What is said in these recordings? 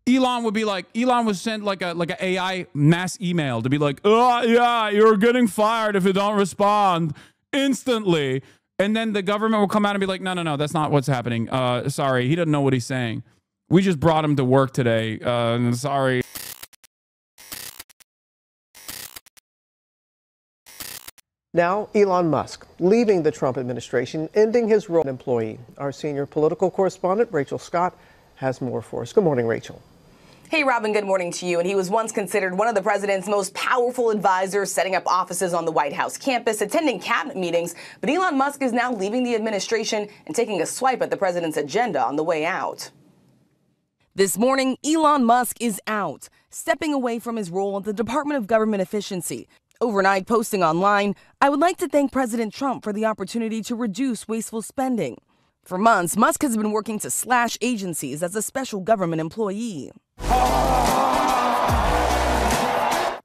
Elon would send like a AI mass email to be like, oh yeah, you're getting fired if you don't respond instantly. And then the government will come out and be like, no, that's not what's happening. Sorry, he doesn't know what he's saying. We just brought him to work today. Sorry. Now, Elon Musk leaving the Trump administration, ending his role as an employee. Our senior political correspondent, Rachel Scott, has more for us. Good morning, Rachel. Hey, Robin, good morning to you. And he was once considered one of the president's most powerful advisors, setting up offices on the White House campus, attending cabinet meetings. But Elon Musk is now leaving the administration and taking a swipe at the president's agenda on the way out. This morning, Elon Musk is out, stepping away from his role at the Department of Government Efficiency. Overnight posting online, I would like to thank President Trump for the opportunity to reduce wasteful spending. For months, Musk has been working to slash agencies as a special government employee.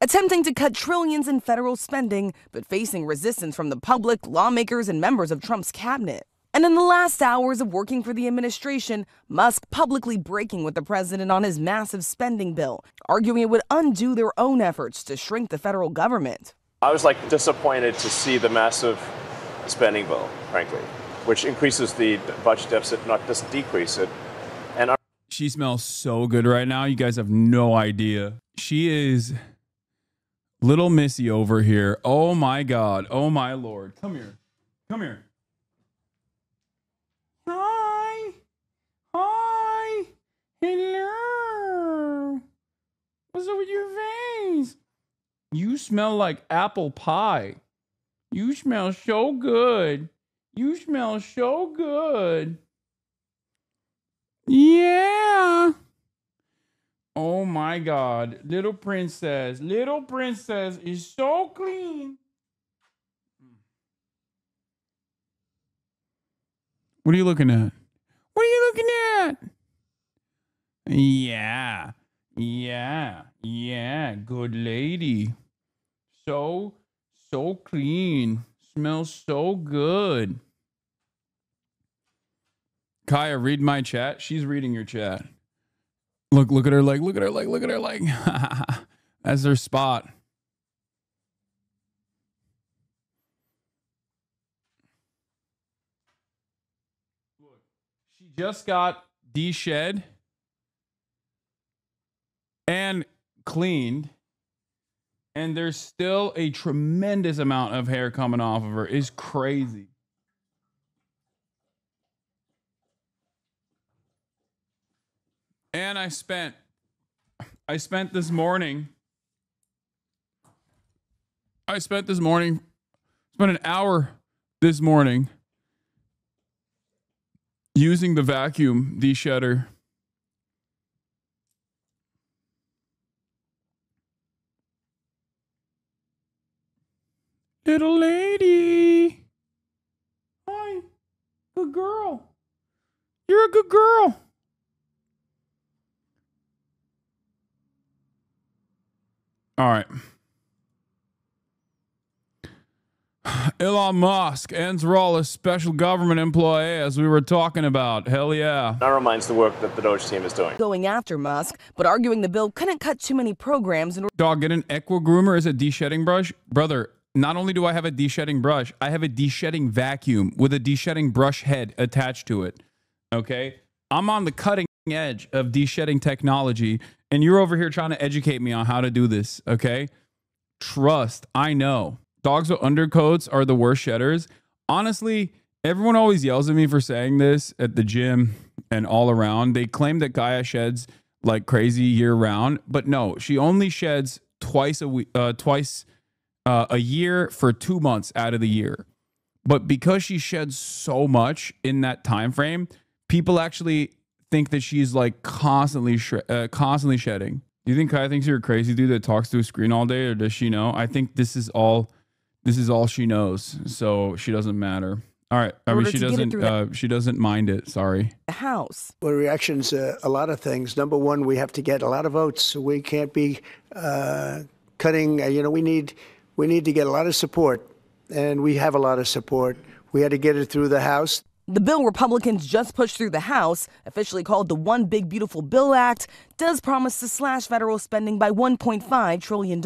Attempting to cut trillions in federal spending, but facing resistance from the public, lawmakers, and members of Trump's cabinet. And in the last hours of working for the administration, Musk publicly breaking with the president on his massive spending bill, arguing it would undo their own efforts to shrink the federal government. I was disappointed to see the massive spending bill, frankly, which increases the budget deficit, not just decrease it. And she smells so good right now. You guys have no idea. She is little Missy over here. Oh my God. Oh my Lord. Come here. Come here. Hi. Hi. Hello. What's up with your face? You smell like apple pie. You smell so good. You smell so good. Yeah. Oh my God. Little princess. Little princess is so clean. What are you looking at? What are you looking at? Yeah. Yeah. Yeah. Good lady. So clean. Smells so good. Kaya, read my chat. She's reading your chat. Look at her like, look at her like, look at her like. That's her spot. Look, she just got de-shed and cleaned, and there's still a tremendous amount of hair coming off of her. It's crazy. And I spent this morning. Spent an hour this morning using the vacuum de-shedder. Little lady. Hi. Good girl. You're a good girl. All right. Elon Musk ends role as special government employee, as we were talking about. Hell yeah. that reminds the work that the Doge team is doing. Going after Musk, but arguing the bill couldn't cut too many programs. Dog, get an Equa groomer as a de-shedding brush? Brother, not only do I have a de-shedding brush, I have a de-shedding vacuum with a de-shedding brush head attached to it. Okay? I'm on the cutting edge of de-shedding technology, and you're over here trying to educate me on how to do this. Okay? Trust. I know. Dogs with undercoats are the worst shedders. Honestly, everyone always yells at me for saying this at the gym and all around. They claim that Gaia sheds like crazy year round, but no, she only sheds twice a year for 2 months out of the year. But because she sheds so much in that time frame, people actually think that she's like constantly shedding. Do you think Kaya thinks you're a crazy dude that talks to a screen all day, or does she know? I think this is all she knows, so she doesn't matter. All right. I mean, she doesn't mind it. Sorry. The House. Well, reactions, a lot of things. Number one, we have to get a lot of votes. So we can't be cutting. We need to get a lot of support, and we have a lot of support. We had to get it through the House. The bill Republicans just pushed through the House, officially called the One Big Beautiful Bill Act, does promise to slash federal spending by $1.5 trillion,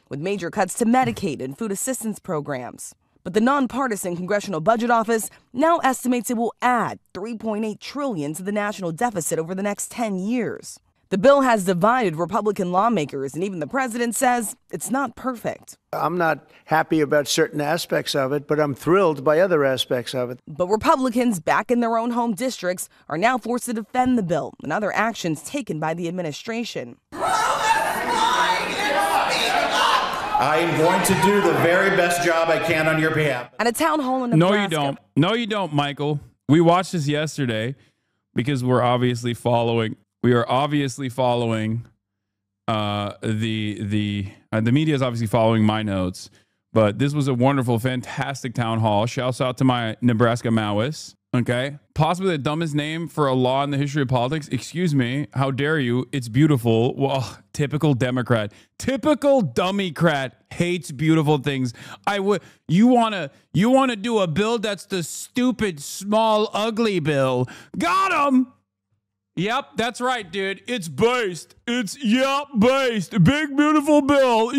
with major cuts to Medicaid and food assistance programs. But the nonpartisan Congressional Budget Office now estimates it will add $3.8 trillion to the national deficit over the next 10 years. The bill has divided Republican lawmakers, and even the president says it's not perfect. I'm not happy about certain aspects of it, but I'm thrilled by other aspects of it. But Republicans back in their own home districts are now forced to defend the bill and other actions taken by the administration. I am going to do the very best job I can on your behalf. At a town hall in Nebraska. No, you don't. No, you don't, Michael. We watched this yesterday because we're obviously following. We are obviously following the media is obviously following my notes. But this was a wonderful, fantastic town hall. Shouts out to my Nebraska Maoists. Okay. Possibly the dumbest name for a law in the history of politics. Excuse me. How dare you? It's beautiful. Well, typical Democrat. Typical dummycrat hates beautiful things. You wanna do a bill that's the stupid, small, ugly bill. Got him. Yep, that's right, dude. It's based. It's based. Big beautiful bill.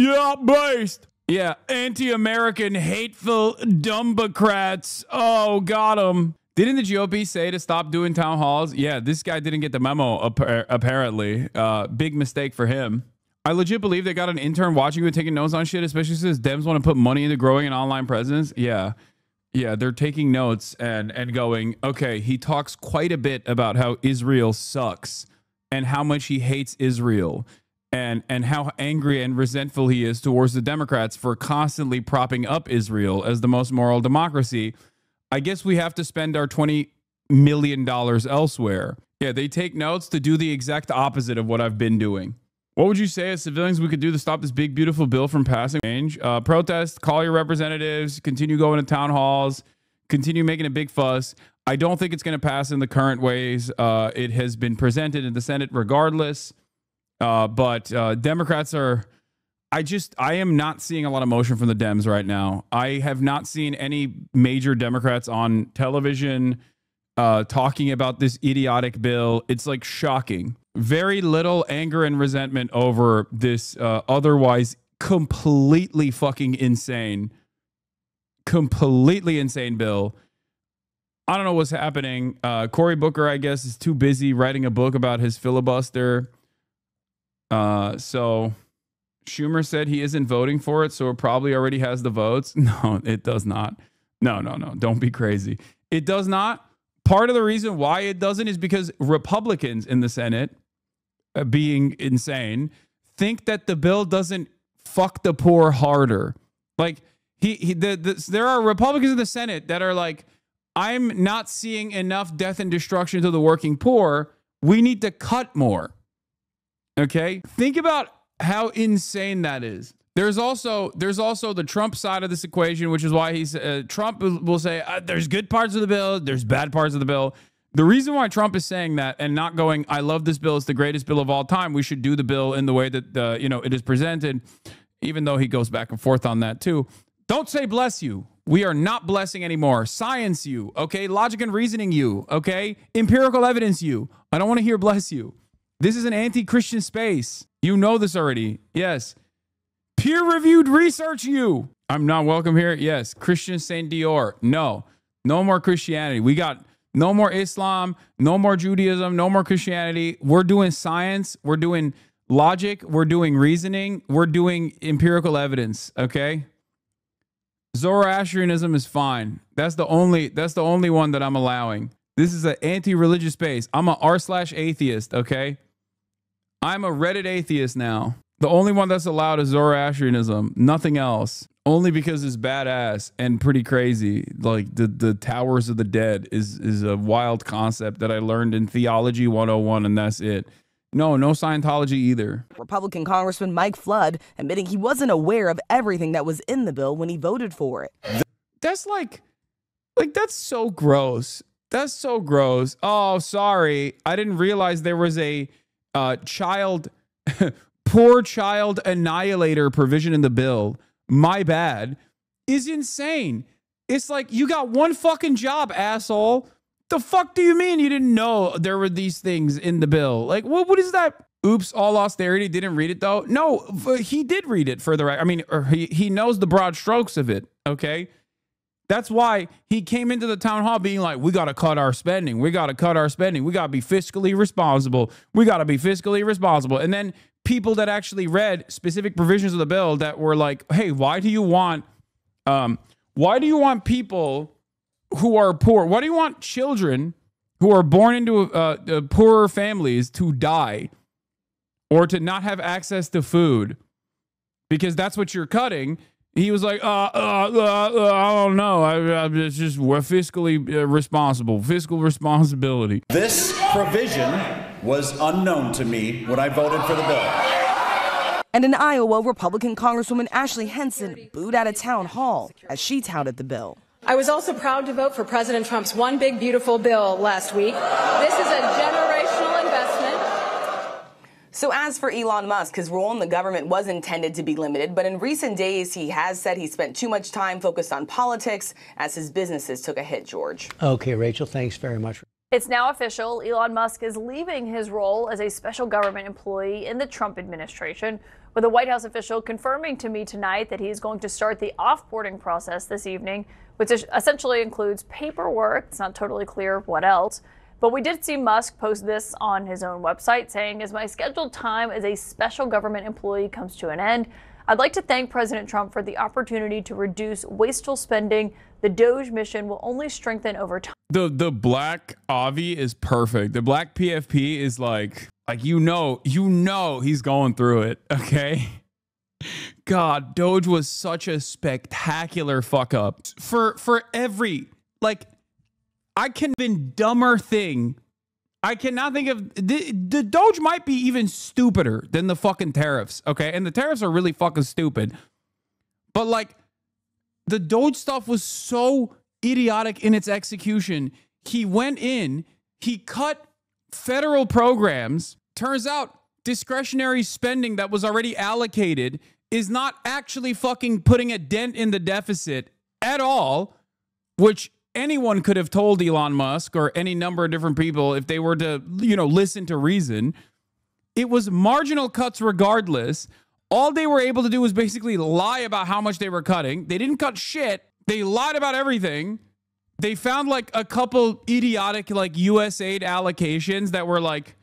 Based. Yeah, anti-American, hateful dumbocrats. Oh, got him. Didn't the GOP say to stop doing town halls? Yeah, this guy didn't get the memo, apparently. Big mistake for him. I legit believe they got an intern watching you and taking notes on shit, especially since Dems want to put money into growing an online presence. Yeah, they're taking notes and going, okay, he talks quite a bit about how Israel sucks and how much he hates Israel. And how angry and resentful he is towards the Democrats for constantly propping up Israel as the most moral democracy. I guess we have to spend our $20 million elsewhere. Yeah, they take notes to do the exact opposite of what I've been doing. What would you say as civilians we could do to stop this big, beautiful bill from passing? Protest, call your representatives, continue going to town halls, continue making a big fuss. I don't think it's going to pass in the current ways it has been presented in the Senate regardless. But Democrats are, I am not seeing a lot of motion from the Dems right now. I have not seen any major Democrats on television talking about this idiotic bill. It's like shocking. Very little anger and resentment over this otherwise completely fucking insane, bill. I don't know what's happening. Cory Booker, I guess, is too busy writing a book about his filibuster. So Schumer said he isn't voting for it, so it probably already has the votes. No, it does not. No. Don't be crazy. It does not. Part of the reason why it doesn't is because Republicans in the Senate, being insane, think that the bill doesn't fuck the poor harder. Like there are Republicans in the Senate that are like, I'm not seeing enough death and destruction to the working poor. We need to cut more. Okay, think about how insane that is. There's also the Trump side of this equation, which is why Trump will say there's good parts of the bill, there's bad parts of the bill. The reason why Trump is saying that and not going, I love this bill, it's the greatest bill of all time, we should do the bill in the way that it is presented, even though he goes back and forth on that too. Don't say bless you. We are not blessing anymore. Science you, okay? Logic and reasoning you, okay? Empirical evidence you. I don't want to hear bless you. This is an anti-Christian space. You know this already. Yes. Peer-reviewed research you. I'm not welcome here. Yes. Christian Saint Dior. No. No more Christianity. We got no more Islam, no more Judaism, no more Christianity. We're doing science. We're doing logic. We're doing reasoning. We're doing empirical evidence. Okay? Zoroastrianism is fine. That's the only one that I'm allowing. This is an anti-religious space. I'm a r/atheist, okay? I'm a Reddit atheist now. The only one that's allowed is Zoroastrianism. Nothing else. Only because it's badass and pretty crazy. Like the Towers of the Dead is a wild concept that I learned in Theology 101, and that's it. No Scientology either. Republican Congressman Mike Flood admitting he wasn't aware of everything that was in the bill when he voted for it. That's like that's so gross. That's so gross. Oh, sorry. I didn't realize there was a poor child annihilator provision in the bill. My bad. Is insane. It's like, you got one fucking job, asshole. The fuck do you mean you didn't know there were these things in the bill? Like, what is that? Oops, all austerity. Didn't read it, though. No, he did read it for the right. I mean, he knows the broad strokes of it, okay? That's why he came into the town hall being like, we got to cut our spending. We got to cut our spending. We got to be fiscally responsible. We got to be fiscally responsible. And then people that actually read specific provisions of the bill that were like, hey, why do you want people who are poor? Why do you want children who are born into poorer families to die or to not have access to food? Because that's what you're cutting. He was like, I don't know. It's just, we're fiscally responsible. Fiscal responsibility. This provision was unknown to me when I voted for the bill. And in Iowa, Republican Congresswoman Ashley Henson booed out of town hall as she touted the bill. I was also proud to vote for President Trump's One Big Beautiful Bill last week. This is a generational investment. So as for Elon Musk, his role in the government was intended to be limited, but in recent days, he has said he spent too much time focused on politics as his businesses took a hit, George. Okay, Rachel, thanks very much. It's now official. Elon Musk is leaving his role as a special government employee in the Trump administration, with a White House official confirming to me tonight that he is going to start the offboarding process this evening, which essentially includes paperwork. It's not totally clear what else. But we did see Musk post this on his own website saying, as my scheduled time as a special government employee comes to an end, I'd like to thank President Trump for the opportunity to reduce wasteful spending. The Doge mission will only strengthen over time. The black Avi is perfect. The black PFP is like you know he's going through it, okay? God, Doge was such a spectacular fuck up. For every, like, I can been dumber thing. I cannot think of the Doge might be even stupider than the fucking tariffs, okay? And the tariffs are really fucking stupid. But like, the Doge stuff was so idiotic in its execution. He went in, he cut federal programs. Turns out discretionary spending that was already allocated is not actually fucking putting a dent in the deficit at all, which anyone could have told Elon Musk or any number of different people if they were to, listen to reason. It was marginal cuts regardless. All they were able to do was basically lie about how much they were cutting. They didn't cut shit. They lied about everything. They found like a couple idiotic like USAID allocations that were like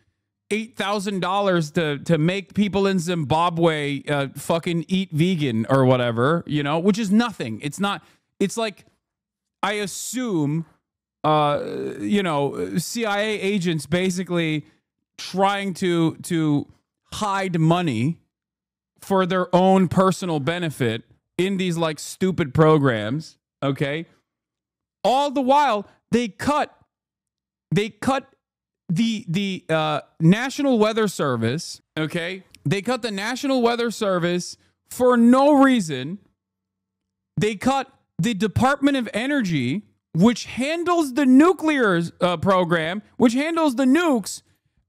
$8,000 to make people in Zimbabwe fucking eat vegan or whatever, which is nothing. It's not, it's like, I assume, CIA agents basically trying to hide money for their own personal benefit in these like stupid programs. Okay. All the while they cut the National Weather Service. Okay. They cut the National Weather Service for no reason. They cut the Department of Energy, which handles the nuclear program, which handles the nukes,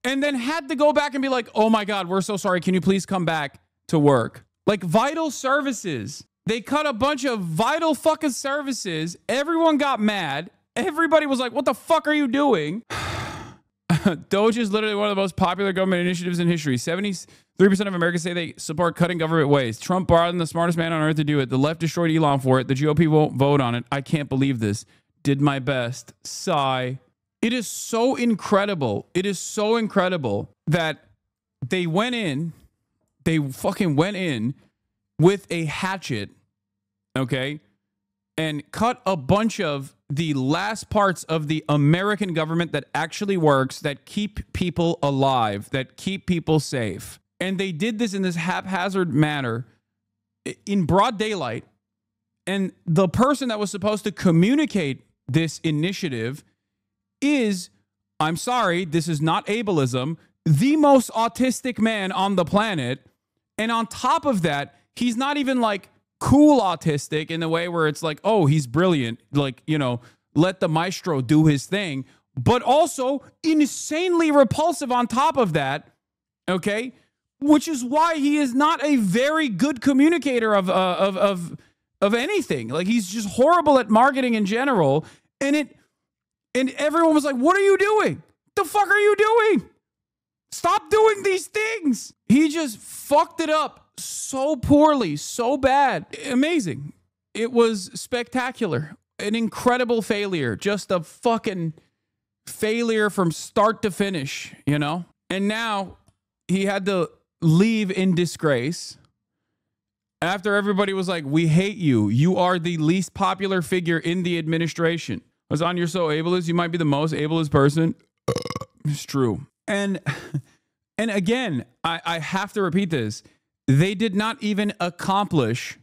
and then had to go back and be like, oh my God, we're so sorry. Can you please come back to work? Like vital services. They cut a bunch of vital fucking services. Everyone got mad. Everybody was like, what the fuck are you doing? Doge is literally one of the most popular government initiatives in history. 73% of Americans say they support cutting government waste. Trump brought in the smartest man on earth to do it. The left destroyed Elon for it. The GOP won't vote on it. I can't believe this. Did my best. Sigh. It is so incredible. It is so incredible that they went in. They fucking went in with a hatchet, okay, and cut a bunch of the last parts of the American government that actually works, that keep people alive, that keep people safe. And they did this in this haphazard manner in broad daylight. And the person that was supposed to communicate this initiative is, I'm sorry, this is not ableism, the most autistic man on the planet. And on top of that, he's not even like cool autistic in the way where it's like, oh, he's brilliant. Like, let the maestro do his thing, but also insanely repulsive on top of that. Okay. Which is why he is not a very good communicator of of anything. Like, he's just horrible at marketing in general. And everyone was like, what are you doing? The fuck are you doing? Stop doing these things. He just fucked it up so poorly, so bad. Amazing. It was spectacular. An incredible failure. Just a fucking failure from start to finish, you know? And now he had to leave in disgrace after everybody was like, we hate you. You are the least popular figure in the administration. Hasan, you're so ableist. You might be the most ableist person. It's true. And again, I have to repeat this. They did not even accomplish,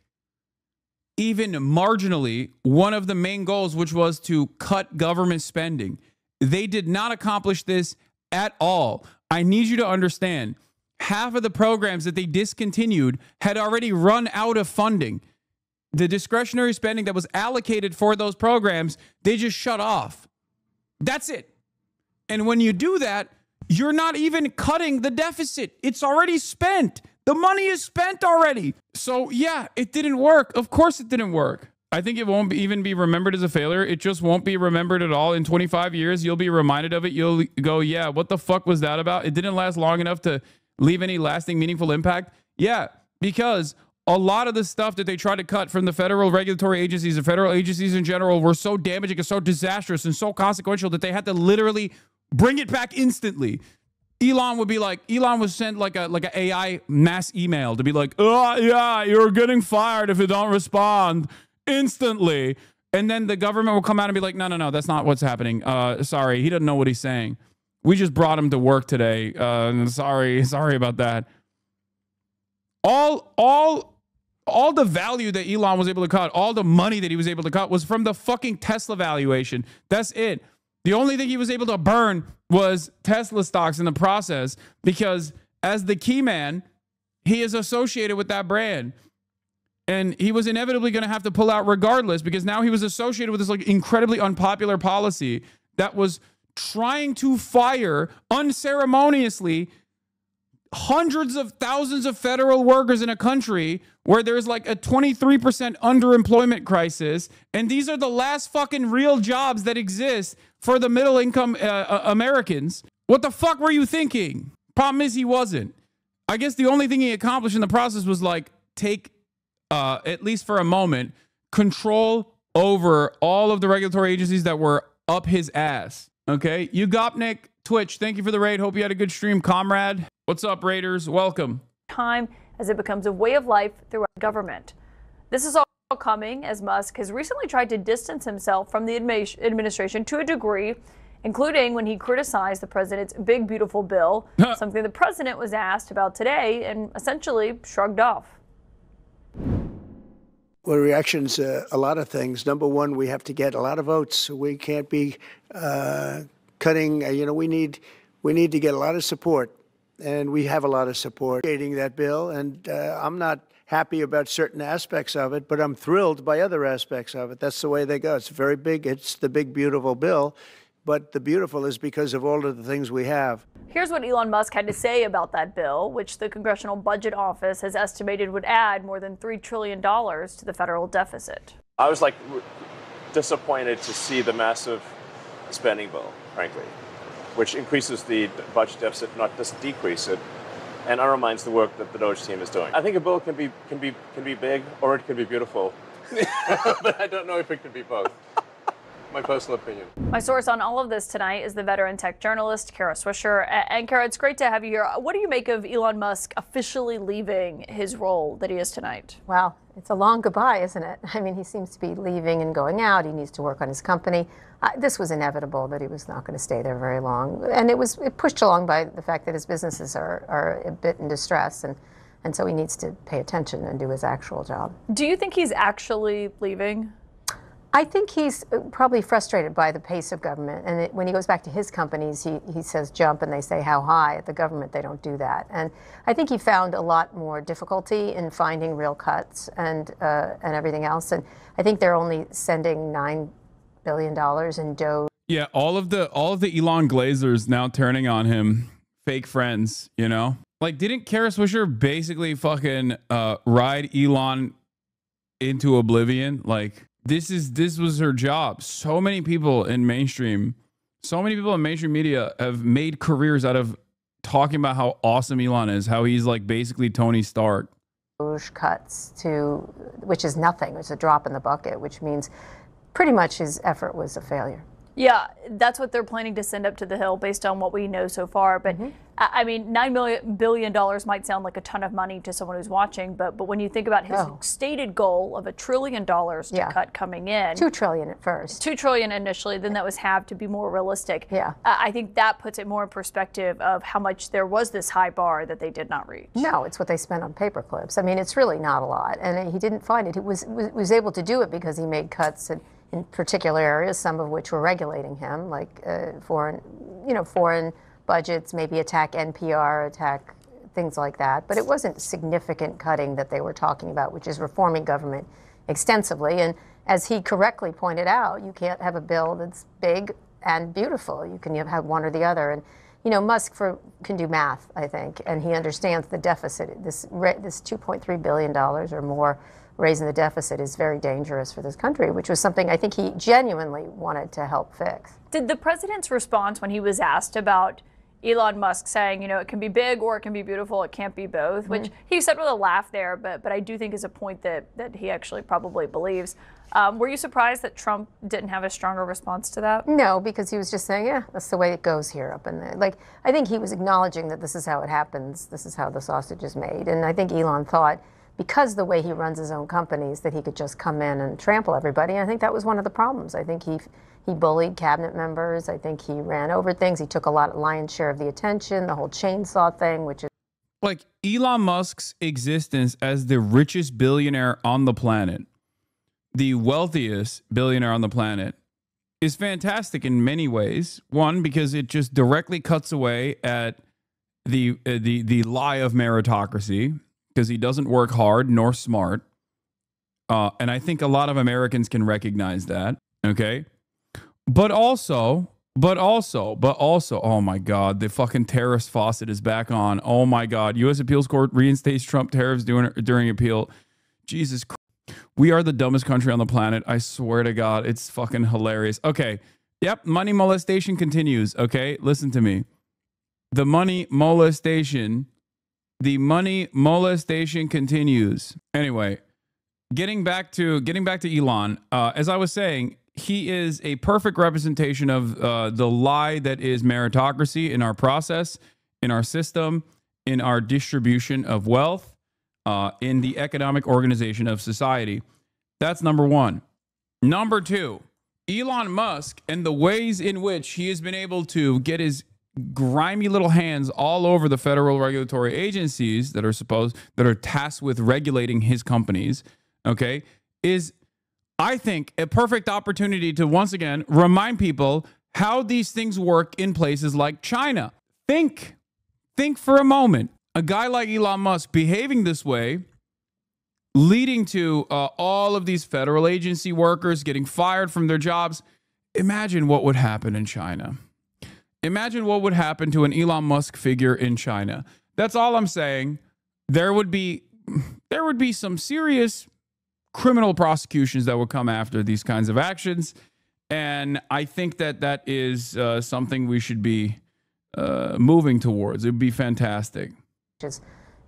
even marginally, one of the main goals, which was to cut government spending. They did not accomplish this at all. I need you to understand, half of the programs that they discontinued had already run out of funding. The discretionary spending that was allocated for those programs, they just shut off. That's it. And when you do that, you're not even cutting the deficit. It's already spent. The money is spent already. So yeah, it didn't work. Of course it didn't work. I think it won't even be remembered as a failure. It just won't be remembered at all. In 25 years, you'll be reminded of it. You'll go, yeah, what the fuck was that about? It didn't last long enough to leave any lasting, meaningful impact. Yeah, because a lot of the stuff that they tried to cut from the federal regulatory agencies and federal agencies in general were so damaging and so disastrous and so consequential that they had to literally bring it back instantly. Elon was sent like a AI mass email to be like, oh yeah, you're getting fired if you don't respond instantly. And then the government will come out and be like, no, that's not what's happening. Sorry, he doesn't know what he's saying. We just brought him to work today. Sorry about that. All the value that Elon was able to cut, all the money that he was able to cut was from the fucking Tesla valuation. That's it. The only thing he was able to burn was Tesla stocks in the process, because as the key man, he is associated with that brand. And he was inevitably going to have to pull out regardless, because now he was associated with this like incredibly unpopular policy that was trying to fire unceremoniously hundreds of thousands of federal workers in a country where there's like a 23% underemployment crisis. And these are the last fucking real jobs that exist for the middle income Americans. What the fuck were you thinking? Problem is, he wasn't. I guess the only thing he accomplished in the process was like take, at least for a moment, control over all of the regulatory agencies that were up his ass. Okay. Ugopnik, Twitch, thank you for the raid. Hope you had a good stream, comrade. What's up, Raiders? Welcome. Time as it becomes a way of life throughout government. This is all coming as Musk has recently tried to distance himself from the administration to a degree, including when he criticized the president's big, beautiful bill, something the president was asked about today and essentially shrugged off. Well, reactions, a lot of things. Number one, we have to get a lot of votes. We can't be cutting. We need to get a lot of support. And we have a lot of support creating that bill. And I'm not happy about certain aspects of it, but I'm thrilled by other aspects of it. That's the way they go. It's very big. It's the big, beautiful bill. But the beautiful is because of all of the things we have. Here's what Elon Musk had to say about that bill, which the Congressional Budget Office has estimated would add more than $3 trillion to the federal deficit. I was like disappointed to see the massive spending bill, frankly, which increases the budget deficit, not just decrease it, and undermines the work that the Doge team is doing. I think a bill can be big or it can be beautiful, but I don't know if it can be both. My personal opinion. My source on all of this tonight is the veteran tech journalist Kara Swisher. And Kara, it's great to have you here. What do you make of Elon Musk officially leaving his role that he is tonight? Well, it's a long goodbye, isn't it? I mean, he seems to be leaving and going out. He needs to work on his company. This was inevitable that he was not going to stay there very long. And it pushed along by the fact that his businesses are a bit in distress. And so he needs to pay attention and do his actual job. Do you think he's actually leaving? I think he's probably frustrated by the pace of government. And when he goes back to his companies, he says jump and they say how high. At the government, they don't do that. And I think he found a lot more difficulty in finding real cuts and everything else. And I think they're only sending $9 billion in Doge. Yeah, all of the Elon Glazers now turning on him, fake friends, you know? Like, didn't Kara Swisher basically fucking ride Elon into oblivion. Like this was her job. So many people in mainstream media have made careers out of talking about how awesome Elon is, how he's like basically Tony Stark. Cuts to, which is nothing. It's a drop in the bucket, which means pretty much his effort was a failure. Yeah, that's what they're planning to send up to the Hill based on what we know so far. But I mean, $9 billion might sound like a ton of money to someone who's watching, but when you think about his stated goal of $1 trillion to cut coming in, $2 trillion at first, $2 trillion initially, then that was halved to be more realistic. Yeah, I think that puts it more in perspective of how much there was this high bar that they did not reach. No, it's what they spent on paper clips. I mean, it's really not a lot, and he didn't find it. He was able to do it because he made cuts in particular areas, some of which were regulating him, like foreign budgets, maybe attack NPR, attack things like that. But it wasn't significant cutting that they were talking about, which is reforming government extensively. And as he correctly pointed out, you can't have a bill that's big and beautiful. You can have one or the other. And Musk can do math, I think, and he understands the deficit. This $2.3 billion or more raising the deficit is very dangerous for this country, which was something I think he genuinely wanted to help fix. Did the president's response when he was asked about Elon Musk saying, it can be big or it can be beautiful, it can't be both, which he said with a laugh there, but I do think is a point that he actually probably believes. Were you surprised that Trump didn't have a stronger response to that? No, because he was just saying, yeah, that's the way it goes here up in there. Like, I think he was acknowledging that this is how it happens, this is how the sausage is made. And I think Elon thought, because the way he runs his own companies, that he could just come in and trample everybody. And I think that was one of the problems. I think he bullied cabinet members. I think he ran over things. He took a lion's share of the attention, the whole chainsaw thing, which is... Like, Elon Musk's existence as the richest billionaire on the planet, the wealthiest billionaire on the planet, is fantastic in many ways. One, because it just directly cuts away at the lie of meritocracy, because he doesn't work hard nor smart. And I think a lot of Americans can recognize that, okay? But also, oh my God, the fucking terrorist faucet is back on. Oh my God, U.S. Appeals Court reinstates Trump tariffs during appeal. Jesus Christ. We are the dumbest country on the planet. I swear to God, it's fucking hilarious. Okay, yep, money molestation continues, okay? Listen to me. The money molestation continues. Anyway, getting back to Elon, as I was saying, he is a perfect representation of the lie that is meritocracy in our process, in our system, in our distribution of wealth, in the economic organization of society. That's number one. Number two, Elon Musk and the ways in which he has been able to get his grimy little hands all over the federal regulatory agencies that are tasked with regulating his companies, okay, is, I think, a perfect opportunity to once again remind people how these things work in places like China. Think for a moment. A guy like Elon Musk behaving this way, leading to all of these federal agency workers getting fired from their jobs. Imagine what would happen in China. Imagine what would happen to an Elon Musk figure in China. That's all I'm saying. There would be some serious criminal prosecutions that would come after these kinds of actions. And I think that is something we should be moving towards. It would be fantastic. Which is,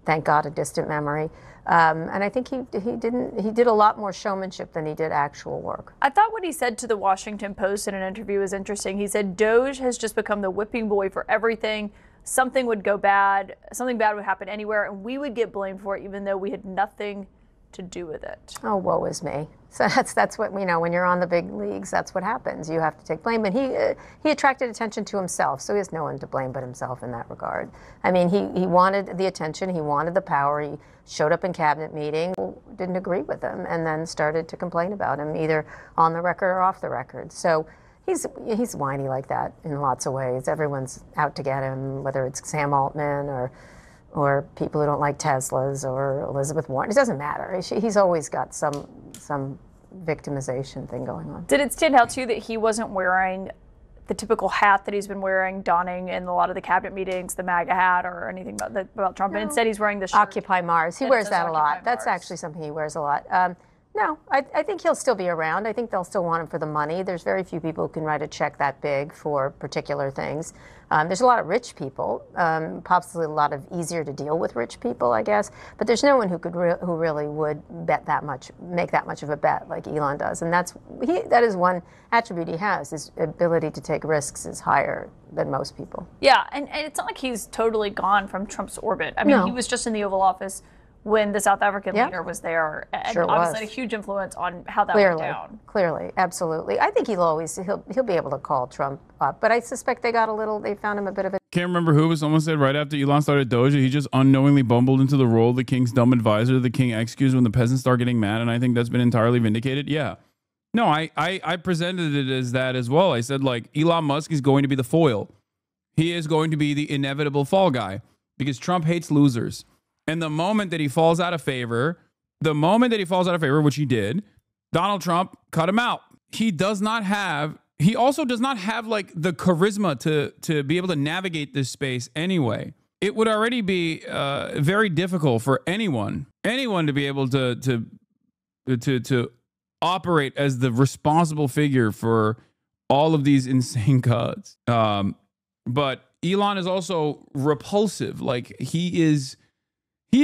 thank God, a distant memory. And I think he did a lot more showmanship than he did actual work. I thought what he said to the Washington Post in an interview was interesting. He said, Doge has just become the whipping boy for everything. Something would go bad, something bad would happen anywhere, and we would get blamed for it even though we had nothing to do with it. Oh, woe is me. So that's what, when you're on the big leagues, that's what happens. You have to take blame. And he attracted attention to himself, so he has no one to blame but himself in that regard. I mean, he wanted the attention, he wanted the power. He showed up in cabinet meetings, didn't agree with him, and then started to complain about him, either on the record or off the record. So he's whiny like that in lots of ways. Everyone's out to get him, whether it's Sam Altman or people who don't like Teslas or Elizabeth Warren. It doesn't matter. He's always got some victimization thing going on. Did it stand out to you that he wasn't wearing the typical hat that he's been donning in a lot of the cabinet meetings, the MAGA hat or anything about Trump? No. And instead he's wearing the shirt. Occupy Mars. He wears that a lot. That's actually something he wears a lot. No, I think he'll still be around. I think they'll still want him for the money. There's very few people who can write a check that big for particular things. There's a lot of rich people, possibly a lot of easier to deal with rich people, I guess. But there's no one who could who really would bet that much, make that much of a bet like Elon does. And that is one attribute he has. His ability to take risks is higher than most people. Yeah, and it's not like he's totally gone from Trump's orbit. I mean, he was just in the Oval Office when the South African leader was there, and obviously had a huge influence on how that went down. Clearly, absolutely. I think he'll be able to call Trump up, but I suspect they found him a bit of a. Can't remember who, but someone said right after Elon started Doja, he just unknowingly bumbled into the role of the king's dumb advisor, the king executes when the peasants start getting mad, and I think that's been entirely vindicated. Yeah. No, I presented it as that as well. I said, like, Elon Musk is going to be the foil. He is going to be the inevitable fall guy because Trump hates losers. And the moment that he falls out of favor, which he did, Donald Trump cut him out. He also does not have like the charisma to be able to navigate this space anyway. It would already be very difficult for anyone to be able to operate as the responsible figure for all of these insane cuts. But Elon is also repulsive. Like he's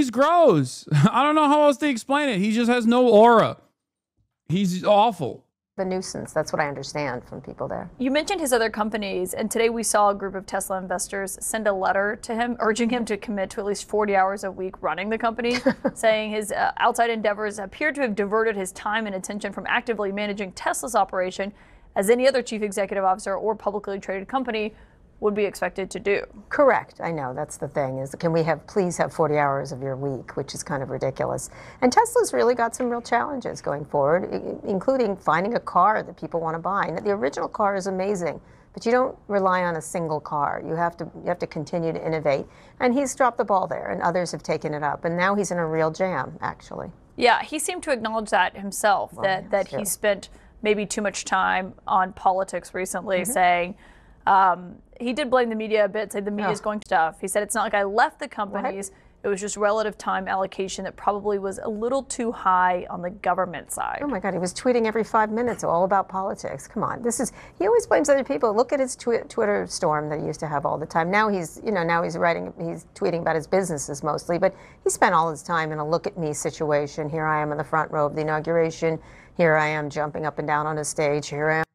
gross. I don't know how else to explain it. He just has no aura. He's awful. The nuisance. That's what I understand from people there. You mentioned his other companies, and today we saw a group of Tesla investors send a letter to him urging him to commit to at least 40 hours a week running the company, saying his outside endeavors appear to have diverted his time and attention from actively managing Tesla's operation, as any other chief executive officer or publicly traded company would be expected to do. Correct. I know. That's the thing is, can we please have 40 hours of your week, which is kind of ridiculous. And Tesla's really got some real challenges going forward, including finding a car that people want to buy. And the original car is amazing, but you don't rely on a single car. You have to continue to innovate. And he's dropped the ball there, and others have taken it up. And now he's in a real jam, actually. Yeah, he seemed to acknowledge that himself, that he spent maybe too much time on politics recently, saying, he did blame the media a bit, say the media is going to stuff. He said, it's not like I left the companies. It was just relative time allocation that probably was a little too high on the government side. Oh my God, he was tweeting every 5 minutes all about politics. Come on, he always blames other people. Look at his Twitter storm that he used to have all the time. Now he's tweeting about his businesses mostly, but he spent all his time in a look at me situation. Here I am in the front row of the inauguration. Here I am jumping up and down on a stage. Here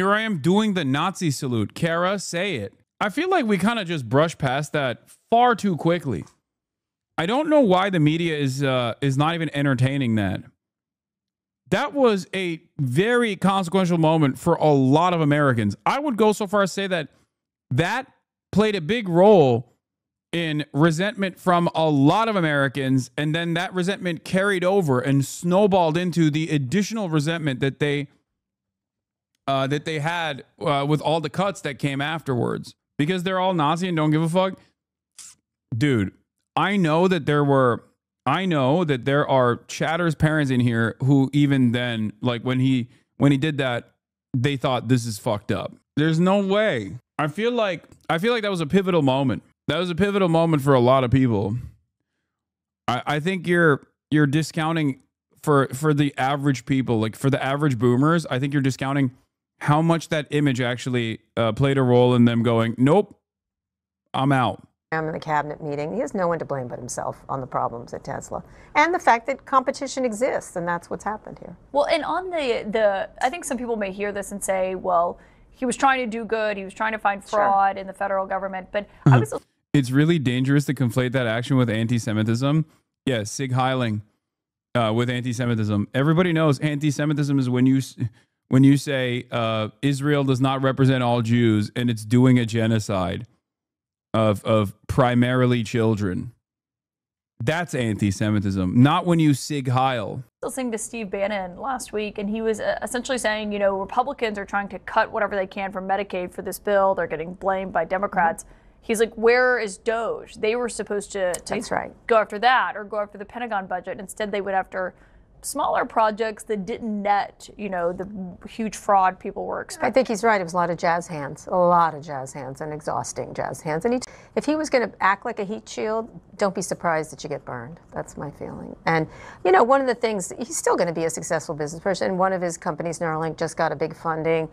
I am doing the Nazi salute. Kara, say it. I feel like we kind of just brushed past that far too quickly. I don't know why the media is not even entertaining that. That was a very consequential moment for a lot of Americans. I would go so far as to say that played a big role in resentment from a lot of Americans, and then that resentment carried over and snowballed into the additional resentment that they had with all the cuts that came afterwards. Because they're all Nazi and don't give a fuck. Dude, I know that there are Chatter's parents in here who even then, like when he did that, they thought this is fucked up. There's no way. I feel like that was a pivotal moment. That was a pivotal moment for a lot of people. I think you're discounting for the average people, like for the average boomers, I think you're discounting how much that image actually played a role in them going, nope, I'm out. I'm in the cabinet meeting. He has no one to blame but himself on the problems at Tesla. And the fact that competition exists, and that's what's happened here. Well, and on I think some people may hear this and say, well, he was trying to do good. He was trying to find fraud in the federal government. But I was... It's really dangerous to conflate that action with anti-Semitism. Yeah, Sig Heiling with anti-Semitism. Everybody knows anti-Semitism is when you say Israel does not represent all Jews and it's doing a genocide of primarily children. That's anti-Semitism, not when you Sig Heil. Listening to Steve Bannon last week, and he was essentially saying, Republicans are trying to cut whatever they can from Medicaid for this bill. They're getting blamed by Democrats. He's like, where is DOGE? They were supposed to go after that or go after the Pentagon budget. Instead, they went after smaller projects that didn't net, the huge fraud people were expecting. I think he's right. It was a lot of jazz hands and exhausting jazz hands. And if he was going to act like a heat shield, don't be surprised that you get burned. That's my feeling. And, you know, one of the things, he's still going to be a successful business person. One of his companies, Neuralink, just got a big funding.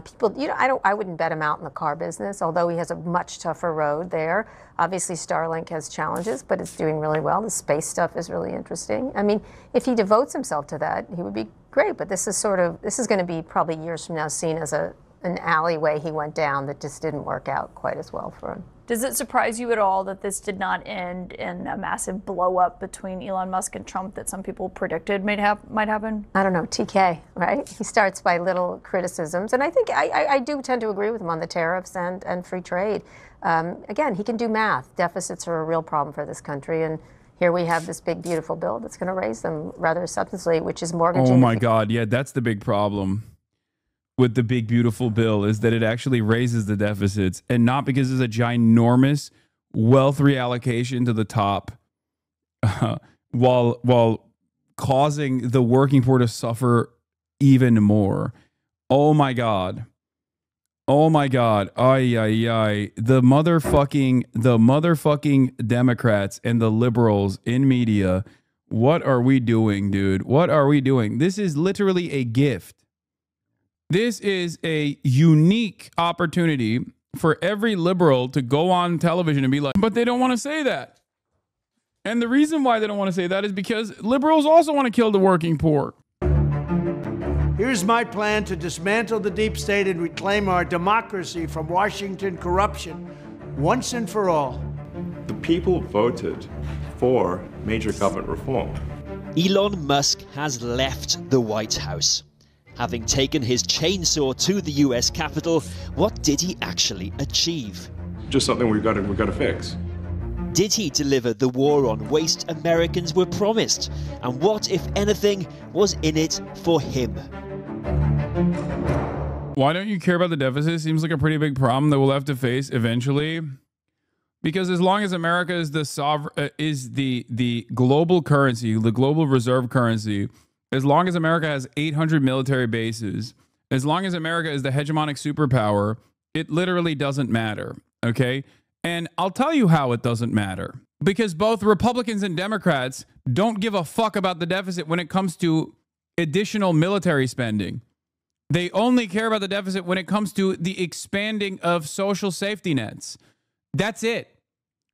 People, you know, I wouldn't bet him out in the car business, although he has a much tougher road there. Obviously, Starlink has challenges, but it's doing really well. The space stuff is really interesting. I mean, if he devotes himself to that, he would be great. But this is going to be probably years from now seen as an alleyway he went down that just didn't work out quite as well for him. Does it surprise you at all that this did not end in a massive blow up between Elon Musk and Trump that some people predicted might happen? I don't know, TK, right? He starts by little criticisms. And I think I do tend to agree with him on the tariffs and free trade. Again, he can do math. Deficits are a real problem for this country. And here we have this big, beautiful bill that's going to raise them rather substantially, which is mortgaging. Oh, my God. Yeah, that's the big problem with the big, beautiful bill, is that it actually raises the deficits, and not because it's a ginormous wealth reallocation to the top while causing the working poor to suffer even more. Oh, my God. Oh, my God. Ay, ay, ay. The motherfucking Democrats and the liberals in media. What are we doing, dude? What are we doing? This is literally a gift. This is a unique opportunity for every liberal to go on television and be like, but they don't want to say that. And the reason why they don't want to say that is because liberals also want to kill the working poor. Here's my plan to dismantle the deep state and reclaim our democracy from Washington corruption once and for all. The people voted for major government reform. Elon Musk has left the White House. Having taken his chainsaw to the US Capitol, what did he actually achieve? Just something we've got to fix. Did he deliver the war on waste Americans were promised? And what, if anything, was in it for him? Why don't you care about the deficit? Seems like a pretty big problem that we'll have to face eventually. Because as long as America is the global currency, the global reserve currency, as long as America has 800 military bases, as long as America is the hegemonic superpower, it literally doesn't matter, okay? And I'll tell you how it doesn't matter. Because both Republicans and Democrats don't give a fuck about the deficit when it comes to additional military spending. They only care about the deficit when it comes to the expanding of social safety nets. That's it.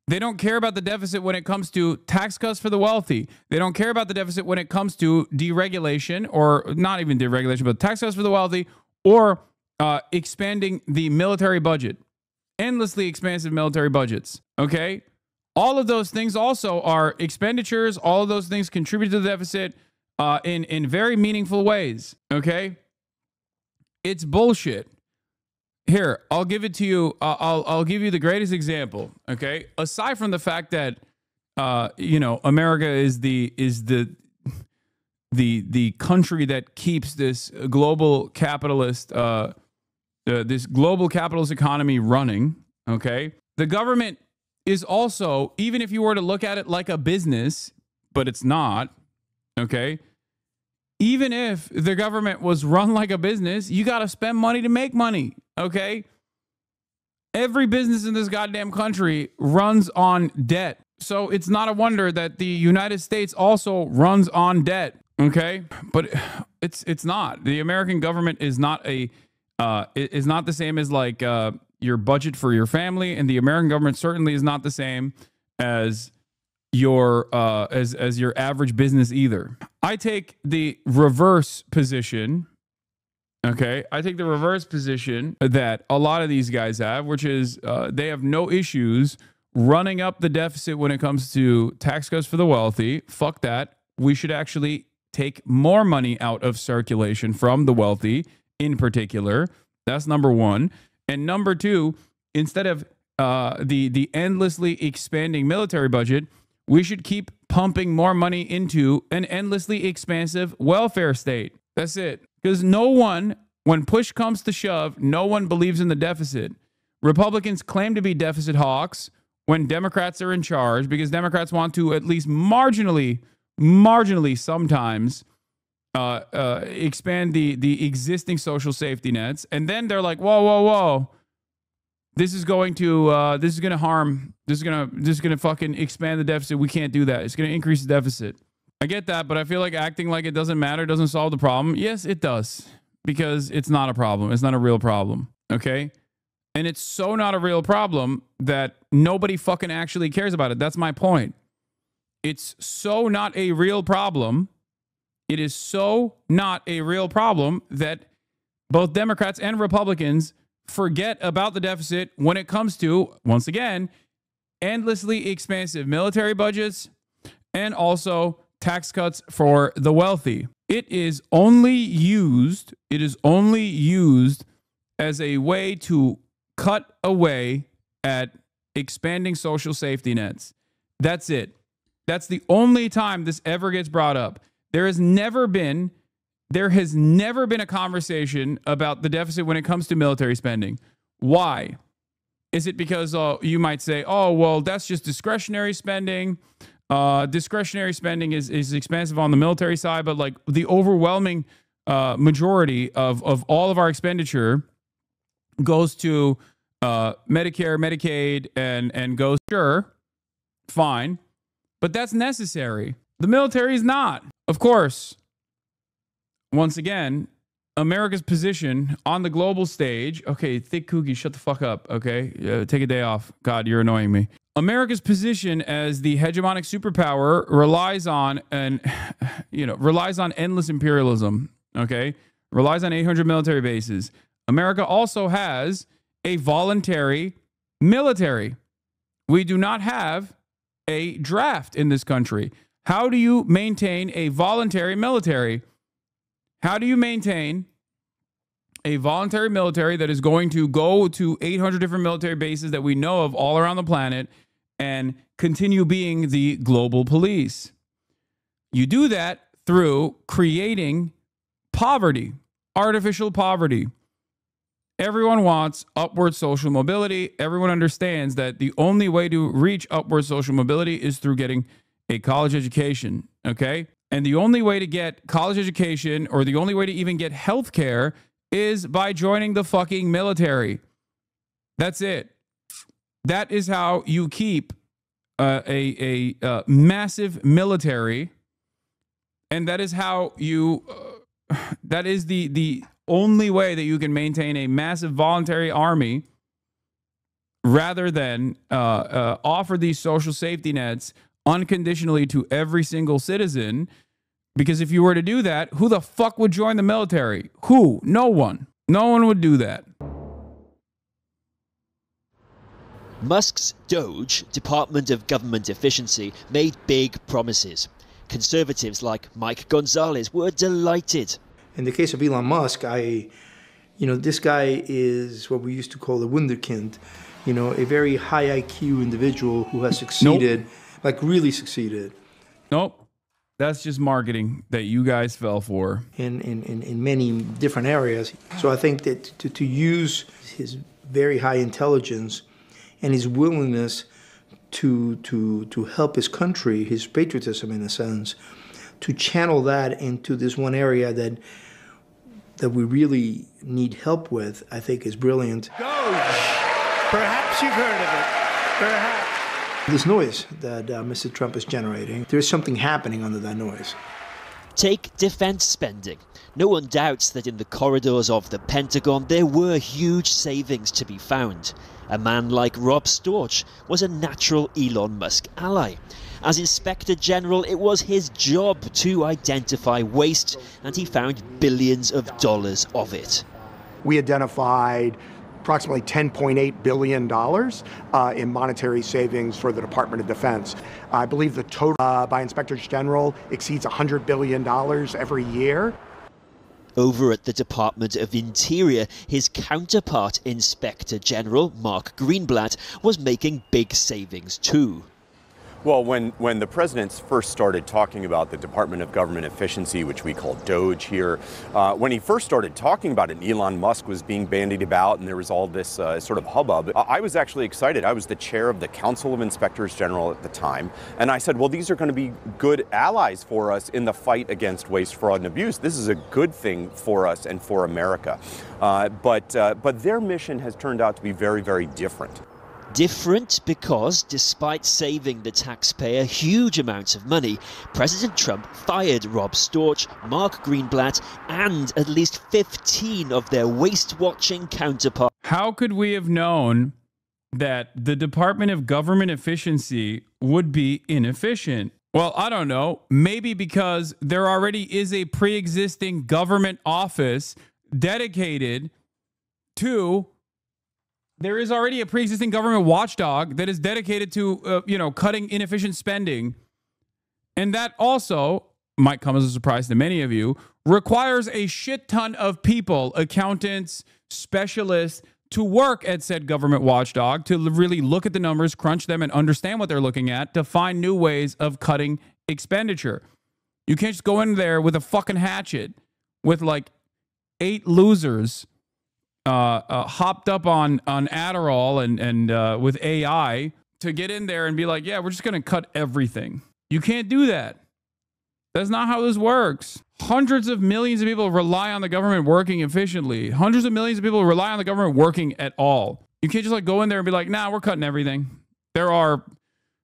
They don't care about the deficit when it comes to tax cuts for the wealthy. They don't care about the deficit when it comes to deregulation, or not even deregulation, but tax cuts for the wealthy, or expanding the military budget. Endlessly expansive military budgets, okay? All of those things also are expenditures. All of those things contribute to the deficit in very meaningful ways, okay? It's bullshit. Here, I'll give it to you. I'll give you the greatest example. Okay, aside from the fact that you know, America is the country that keeps this global capitalist economy running. Okay, the government is also, even if you were to look at it like a business, but it's not. Okay. Even if the government was run like a business, you got to spend money to make money, okay? Every business in this goddamn country runs on debt. So it's not a wonder that the United States also runs on debt, okay? But it's not. The American government is not the same as like your budget for your family, and the American government certainly is not the same as your as your average business either. I take the reverse position. Okay, I take the reverse position that a lot of these guys have, which is they have no issues running up the deficit when it comes to tax cuts for the wealthy. Fuck that. We should actually take more money out of circulation from the wealthy in particular. That's number one. And number two, instead of the endlessly expanding military budget, we should keep pumping more money into an endlessly expansive welfare state. That's it. Because no one, when push comes to shove, no one believes in the deficit. Republicans claim to be deficit hawks when Democrats are in charge, because Democrats want to at least marginally sometimes expand the existing social safety nets. And then they're like, whoa. this is going to harm. This is gonna fucking expand the deficit. We can't do that. It's gonna increase the deficit. I get that, but I feel like acting like it doesn't matter doesn't solve the problem. Yes, it does, because it's not a problem. It's not a real problem. Okay. And it's so not a real problem that nobody fucking actually cares about it. That's my point. It's so not a real problem. It is so not a real problem that both Democrats and Republicans forget about the deficit when it comes to, once again, endlessly expansive military budgets and also tax cuts for the wealthy. It is only used as a way to cut away at expanding social safety nets. That's it. That's the only time this ever gets brought up. There has never been a conversation about the deficit when it comes to military spending. Why? Is it because you might say, oh, well, that's just discretionary spending. Discretionary spending is expensive on the military side, but like the overwhelming majority of all of our expenditure goes to Medicare, Medicaid, and goes, sure, fine, but that's necessary. The military is not. Of course, once again, America's position on the global stage. Okay, thick cookie, shut the fuck up. Okay, take a day off. God, you're annoying me. America's position as the hegemonic superpower relies on endless imperialism. Okay, relies on 800 military bases. America also has a voluntary military. We do not have a draft in this country. How do you maintain a voluntary military? How do you maintain a voluntary military that is going to go to 800 different military bases that we know of all around the planet and continue being the global police? You do that through creating poverty, artificial poverty. Everyone wants upward social mobility. Everyone understands that the only way to reach upward social mobility is through getting a college education, okay? And the only way to get college education, or the only way to even get health care, is by joining the fucking military. That's it. That is how you keep a massive military, and that is how you... that is the only way that you can maintain a massive voluntary army, rather than offer these social safety nets unconditionally to every single citizen. Because if you were to do that, who the fuck would join the military? Who? No one. No one would do that. Musk's DOGE, Department of Government Efficiency, made big promises. Conservatives like Mike Gonzalez were delighted. In the case of Elon Musk, this guy is what we used to call a wunderkind, a very high IQ individual who has succeeded, like really succeeded. Nope. That's just marketing that you guys fell for. In many different areas. So I think that to use his very high intelligence and his willingness to help his country, his patriotism in a sense, to channel that into this one area that we really need help with, I think is brilliant. Perhaps you've heard of it. Perhaps. This noise that Mr. Trump is generating, there's something happening under that noise. Take defense spending. No one doubts that in the corridors of the Pentagon there were huge savings to be found. A man like Rob Storch was a natural Elon Musk ally. As Inspector General, it was his job to identify waste, and he found billions of dollars of it. We identified approximately $10.8 billion in monetary savings for the Department of Defense. I believe the total by Inspectors General exceeds $100 billion every year. Over at the Department of Interior, his counterpart, Inspector General Mark Greenblatt, was making big savings too. Well, when the presidents first started talking about the Department of Government Efficiency, which we call DOGE here, when he first started talking about it, Elon Musk was being bandied about and there was all this sort of hubbub. I was actually excited. I was the chair of the Council of Inspectors General at the time. And I said, well, these are going to be good allies for us in the fight against waste, fraud, and abuse. This is a good thing for us and for America. But their mission has turned out to be very, very different. Different because, despite saving the taxpayer huge amounts of money, President Trump fired Rob Storch, Mark Greenblatt, and at least 15 of their waste-watching counterparts. How could we have known that the Department of Government Efficiency would be inefficient? Well, I don't know. Maybe because there already is a pre-existing government office dedicated to... There is already a pre-existing government watchdog that is dedicated to, cutting inefficient spending. And that also, might come as a surprise to many of you, requires a shit ton of people, accountants, specialists, to work at said government watchdog, to really look at the numbers, crunch them, and understand what they're looking at, to find new ways of cutting expenditure. You can't just go in there with a fucking hatchet with like 8 losers hopped up on Adderall and with AI to get in there and be like, yeah, we're just going to cut everything. You can't do that. That's not how this works. Hundreds of millions of people rely on the government working efficiently. Hundreds of millions of people rely on the government working at all. You can't just like go in there and be like, nah, we're cutting everything. There are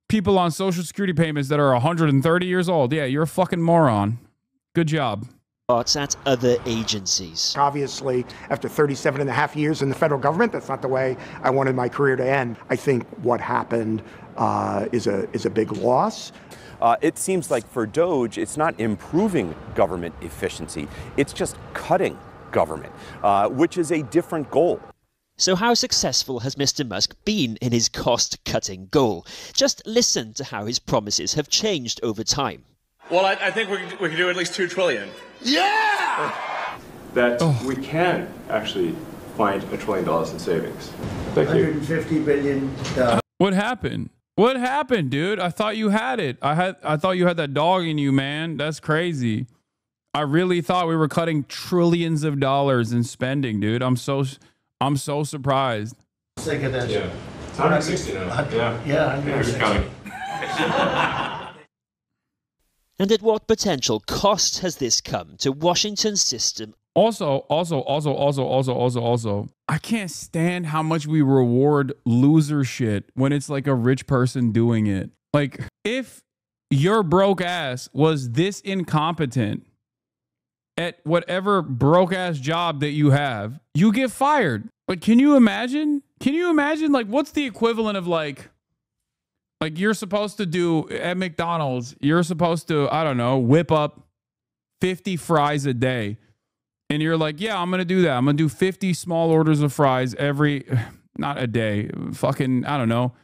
people on Social Security payments that are 130 years old. Yeah, you're a fucking moron. Good job. At other agencies. Obviously, after 37 and a half years in the federal government, that's not the way I wanted my career to end. I think what happened is a big loss. It seems like for DOGE, it's not improving government efficiency. It's just cutting government, which is a different goal. So how successful has Mr. Musk been in his cost-cutting goal? Just listen to how his promises have changed over time. Well, I think we can do at least $2 trillion. Yeah! That we can actually find $1 trillion in savings. Thank you. $150 billion. What happened? What happened, dude? I thought you had it. I thought you had that dog in you, man. That's crazy. I really thought we were cutting trillions of dollars in spending, dude. I'm so surprised. Sick of this. Yeah. It's 160 now. Yeah, 160. And at what potential cost has this come to Washington's system? Also, I can't stand how much we reward loser shit when it's like a rich person doing it. Like, if your broke ass was this incompetent at whatever broke ass job that you have, you get fired. Like, can you imagine? Like, what's the equivalent of like you're supposed to do at McDonald's, you're supposed to, I don't know, whip up 50 fries a day. And you're like, yeah, I'm going to do that. I'm going to do 50 small orders of fries not a day, fucking, I don't know,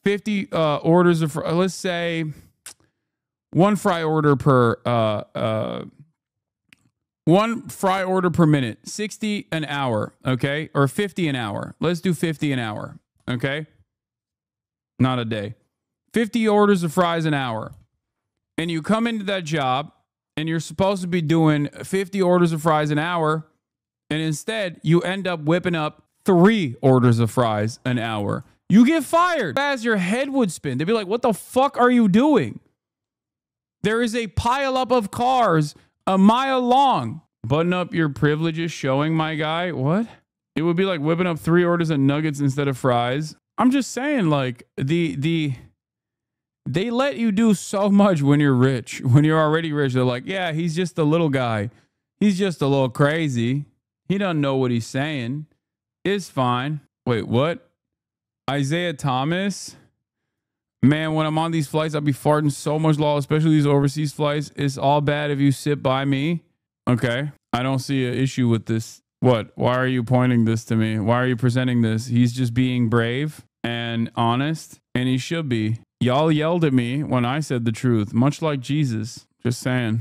50 orders of, let's say, one fry order per minute, 60 an hour, okay? Or 50 an hour. Let's do 50 an hour, okay? Not a day. 50 orders of fries an hour. And you come into that job and you're supposed to be doing 50 orders of fries an hour. And instead, you end up whipping up 3 orders of fries an hour. You get fired. As your head would spin. They'd be like, what the fuck are you doing? There is a pileup of cars a mile long. Button up your privileges showing, my guy. What? It would be like whipping up 3 orders of nuggets instead of fries. I'm just saying, like, they let you do so much when you're rich. When you're already rich, they're like, yeah, he's just a little guy. He's just a little crazy. He doesn't know what he's saying. It's fine. Wait, what? Isaiah Thomas? Man, when I'm on these flights, I'll be farting so much law, especially these overseas flights. It's all bad if you sit by me. Okay. I don't see an issue with this. What? Why are you pointing this to me? Why are you presenting this? He's just being brave and honest, and he should be. Y'all yelled at me when I said the truth, much like Jesus. Just saying.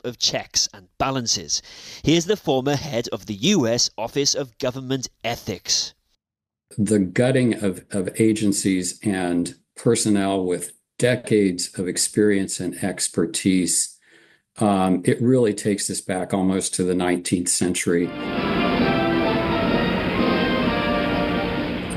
Of checks and balances. Here's the former head of the U.S. Office of Government Ethics. The gutting of agencies and personnel with decades of experience and expertise. It really takes us back almost to the 19th century.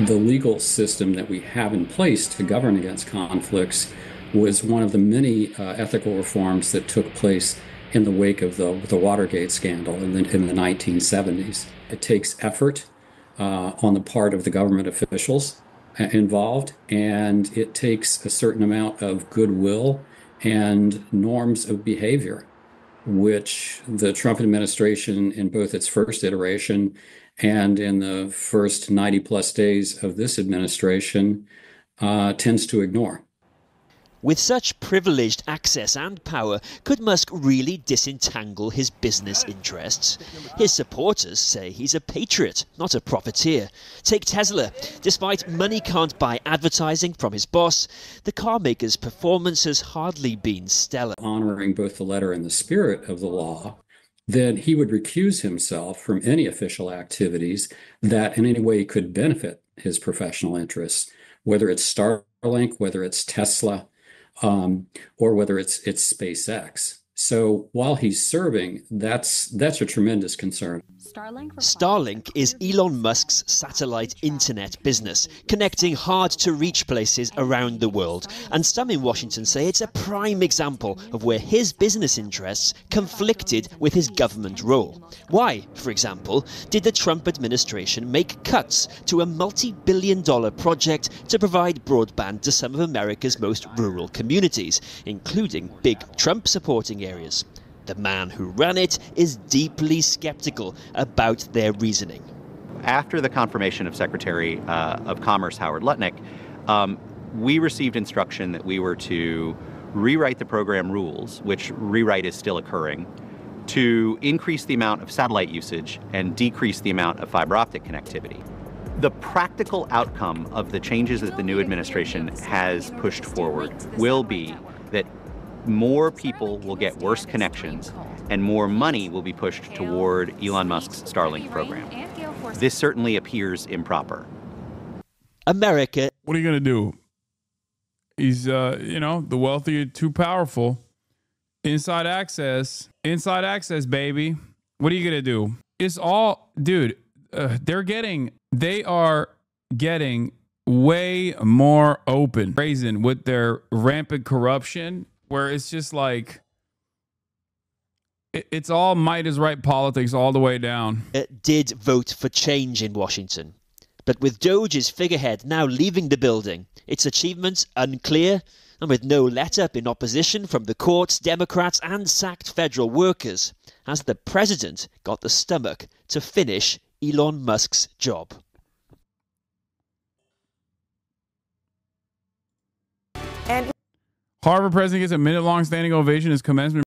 The legal system that we have in place to govern against conflicts was one of the many ethical reforms that took place in the wake of the Watergate scandal in the 1970s. It takes effort on the part of the government officials involved, and it takes a certain amount of goodwill and norms of behavior, which the Trump administration, in both its first iteration and in the first 90 plus days of this administration, tends to ignore. With such privileged access and power, could Musk really disentangle his business interests? His supporters say he's a patriot, not a profiteer. Take Tesla. Despite money can't buy advertising from his boss, the car maker's performance has hardly been stellar. Honoring both the letter and the spirit of the law, then he would recuse himself from any official activities that in any way could benefit his professional interests, whether it's Starlink, whether it's Tesla, or whether it's SpaceX. So while he's serving, that's a tremendous concern. Starlink is Elon Musk's satellite internet business, connecting hard-to-reach places around the world. And some in Washington say it's a prime example of where his business interests conflicted with his government role. Why, for example, did the Trump administration make cuts to a multi-billion-dollar project to provide broadband to some of America's most rural communities, including big Trump-supporting areas? The man who ran it is deeply skeptical about their reasoning. After the confirmation of Secretary of Commerce Howard Lutnick, we received instruction that we were to rewrite the program rules, which rewrite is still occurring, to increase the amount of satellite usage and decrease the amount of fiber optic connectivity. The practical outcome of the changes that the new administration has pushed forward will be that more people will get worse connections and more money will be pushed toward Elon Musk's Starlink program. This certainly appears improper. America. What are you going to do? He's, the wealthy are too powerful. Inside access, baby. What are you going to do? It's all, dude, they are getting way more open, brazen with their rampant corruption, where it's just like, it's all might is right politics all the way down. It did vote for change in Washington. But with Doge's figurehead now leaving the building, its achievements unclear, and with no let-up in opposition from the courts, Democrats and sacked federal workers, has the president got the stomach to finish Elon Musk's job? Harvard president gets a minute-long standing ovation as commencement